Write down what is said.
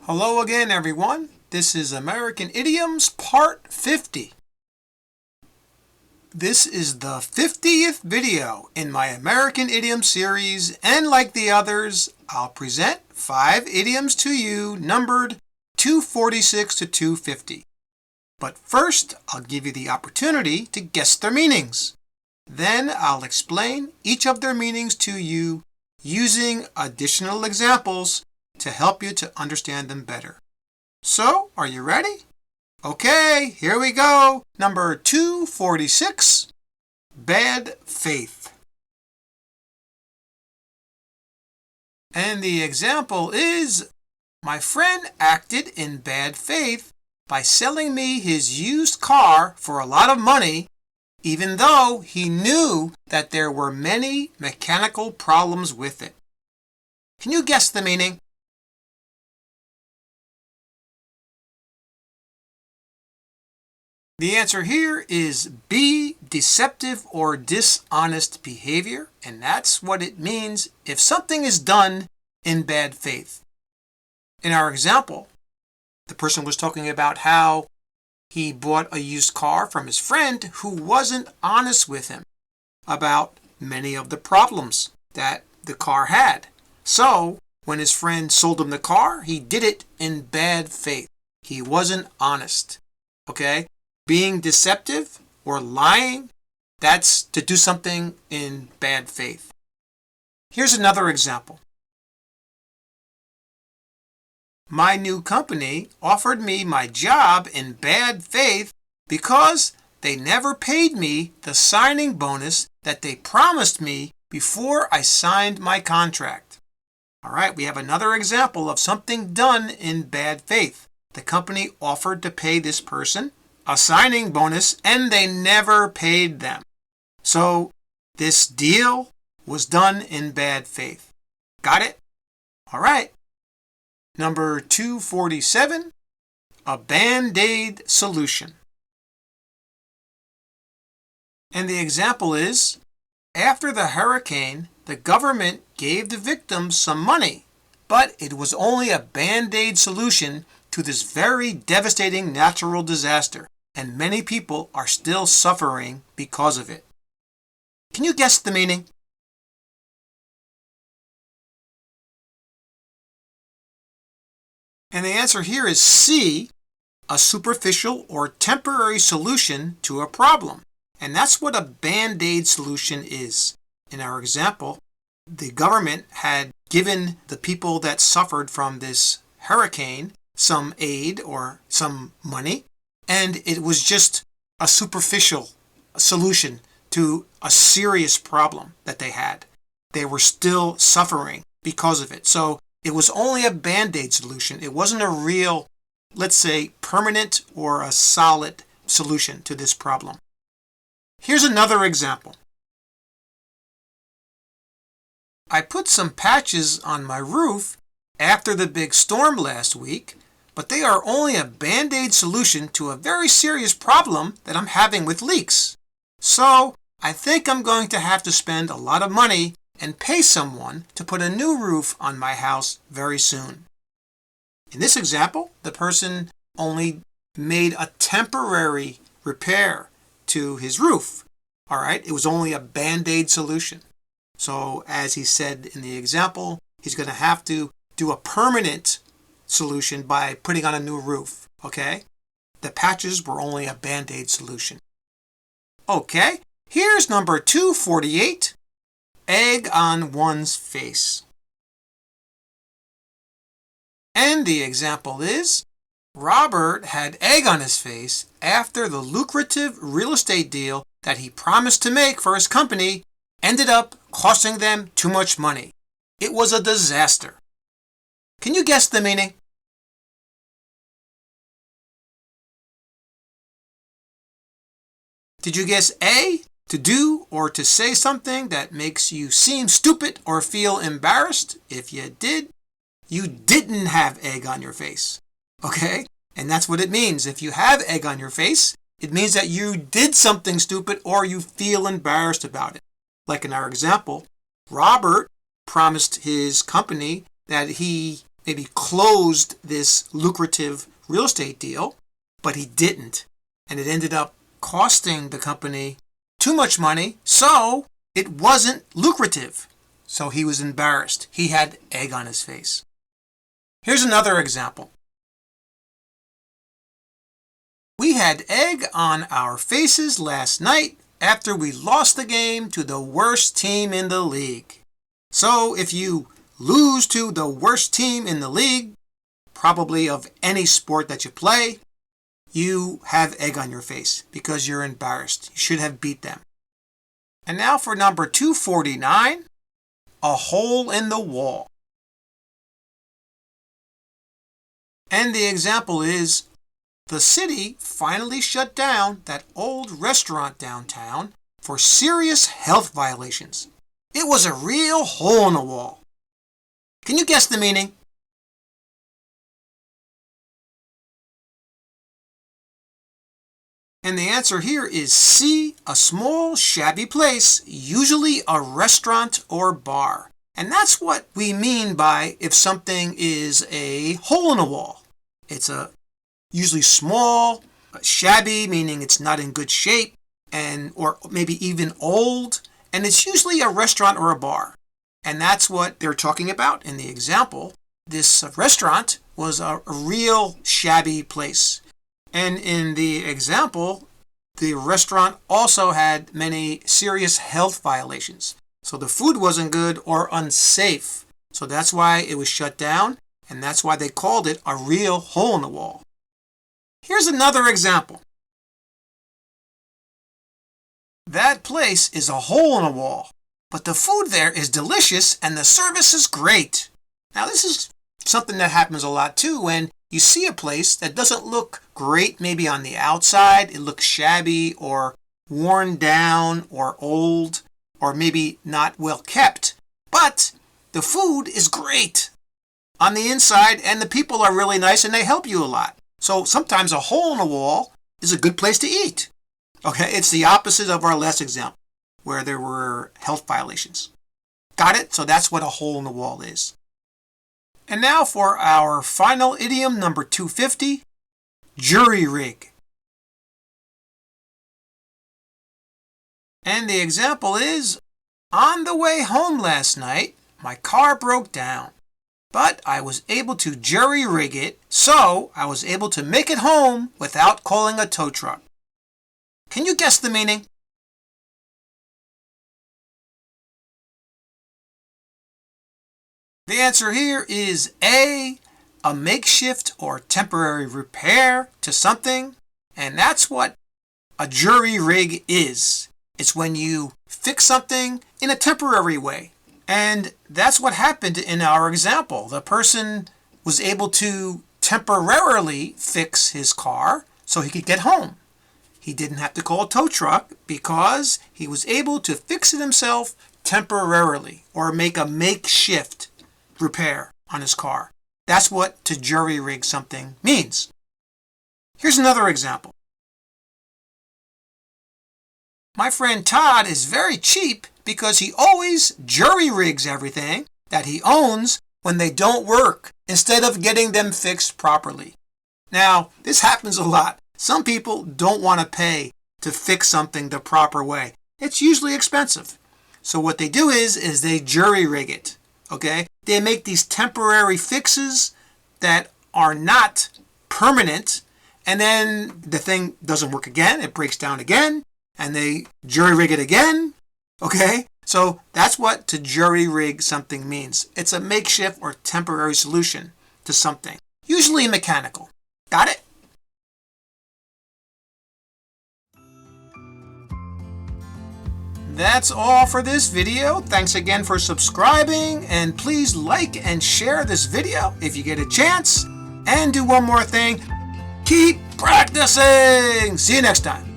Hello again, everyone. This is American Idioms Part 50. This is the 50th video in my American Idiom series, and like the others, I'll present 5 idioms to you numbered 246 to 250. But first, I'll give you the opportunity to guess their meanings. Then I'll explain each of their meanings to you using additional examples to help you to understand them better. So, are you ready? Okay, here we go. Number 246, bad faith. And the example is, my friend acted in bad faith by selling me his used car for a lot of money, even though he knew that there were many mechanical problems with it. Can you guess the meaning? The answer here is be deceptive or dishonest behavior, and that's what it means if something is done in bad faith. In our example, the person was talking about how he bought a used car from his friend who wasn't honest with him about many of the problems that the car had. So, when his friend sold him the car, he did it in bad faith. He wasn't honest. Okay? Being deceptive or lying, that's to do something in bad faith. Here's another example. My new company offered me my job in bad faith because they never paid me the signing bonus that they promised me before I signed my contract. All right, we have another example of something done in bad faith. The company offered to pay this person a signing bonus, and they never paid them. So this deal was done in bad faith. Got it? All right. Number 247, a Band-Aid solution. And the example is, after the hurricane, the government gave the victims some money, but it was only a Band-Aid solution to this very devastating natural disaster. And many people are still suffering because of it. Can you guess the meaning? And the answer here is C, a superficial or temporary solution to a problem. And that's what a Band-Aid solution is. In our example, the government had given the people that suffered from this hurricane some aid or some money. And it was just a superficial solution to a serious problem that they had. They were still suffering because of it. So it was only a Band-Aid solution. It wasn't a real, let's say, permanent or a solid solution to this problem. Here's another example. I put some patches on my roof after the big storm last week, but they are only a Band-Aid solution to a very serious problem that I'm having with leaks. So, I think I'm going to have to spend a lot of money and pay someone to put a new roof on my house very soon. In this example, the person only made a temporary repair to his roof. All right, it was only a Band-Aid solution. So, as he said in the example, he's going to have to do a permanent solution by putting on a new roof, okay? The patches were only a Band-Aid solution. Okay, here's number 248, egg on one's face. And the example is, Robert had egg on his face after the lucrative real estate deal that he promised to make for his company ended up costing them too much money. It was a disaster. Can you guess the meaning? Did you guess A, to do or to say something that makes you seem stupid or feel embarrassed? If you did, you didn't have egg on your face. Okay? And that's what it means. If you have egg on your face, it means that you did something stupid or you feel embarrassed about it. Like in our example, Robert promised his company that he maybe closed this lucrative real estate deal, but he didn't. And it ended up costing the company too much money, so it wasn't lucrative. So he was embarrassed. He had egg on his face. Here's another example. We had egg on our faces last night after we lost the game to the worst team in the league. So if you lose to the worst team in the league, probably of any sport that you play, you have egg on your face because you're embarrassed. You should have beat them. And now for number 249, a hole in the wall. And the example is, the city finally shut down that old restaurant downtown for serious health violations. It was a real hole in the wall. Can you guess the meaning? And the answer here is C, a small, shabby place, usually a restaurant or bar. And that's what we mean by if something is a hole in a wall. It's a usually small, shabby, meaning it's not in good shape, or maybe even old, and it's usually a restaurant or a bar. And that's what they're talking about in the example. This restaurant was a real shabby place. And in the example, the restaurant also had many serious health violations. So the food wasn't good or unsafe. So that's why it was shut down, and that's why they called it a real hole in the wall. Here's another example. That place is a hole in a wall, but the food there is delicious and the service is great. Now this is something that happens a lot too when you see a place that doesn't look great maybe on the outside. It looks shabby or worn down or old or maybe not well kept. But the food is great on the inside and the people are really nice and they help you a lot. So sometimes a hole in the wall is a good place to eat. Okay, it's the opposite of our last example where there were health violations. Got it? So that's what a hole in the wall is. And now for our final idiom, number 250, jury rig. And the example is, on the way home last night, my car broke down, but I was able to jury rig it, so I was able to make it home without calling a tow truck. Can you guess the meaning? The answer here is A, a makeshift or temporary repair to something, and that's what a jury rig is. It's when you fix something in a temporary way. And that's what happened in our example. The person was able to temporarily fix his car so he could get home. He didn't have to call a tow truck because he was able to fix it himself temporarily or make a makeshift repair on his car. That's what to jury rig something means. Here's another example. My friend Todd is very cheap because he always jury rigs everything that he owns when they don't work instead of getting them fixed properly. Now, this happens a lot. Some people don't want to pay to fix something the proper way. It's usually expensive. So what they do is they jury rig it. Okay? They make these temporary fixes that are not permanent, and then the thing doesn't work again, it breaks down again, and they jury rig it again. Okay? So that's what to jury rig something means. It's a makeshift or temporary solution to something, usually mechanical. Got it? That's all for this video. Thanks again for subscribing, and please like and share this video if you get a chance. And do one more thing, keep practicing. See you next time.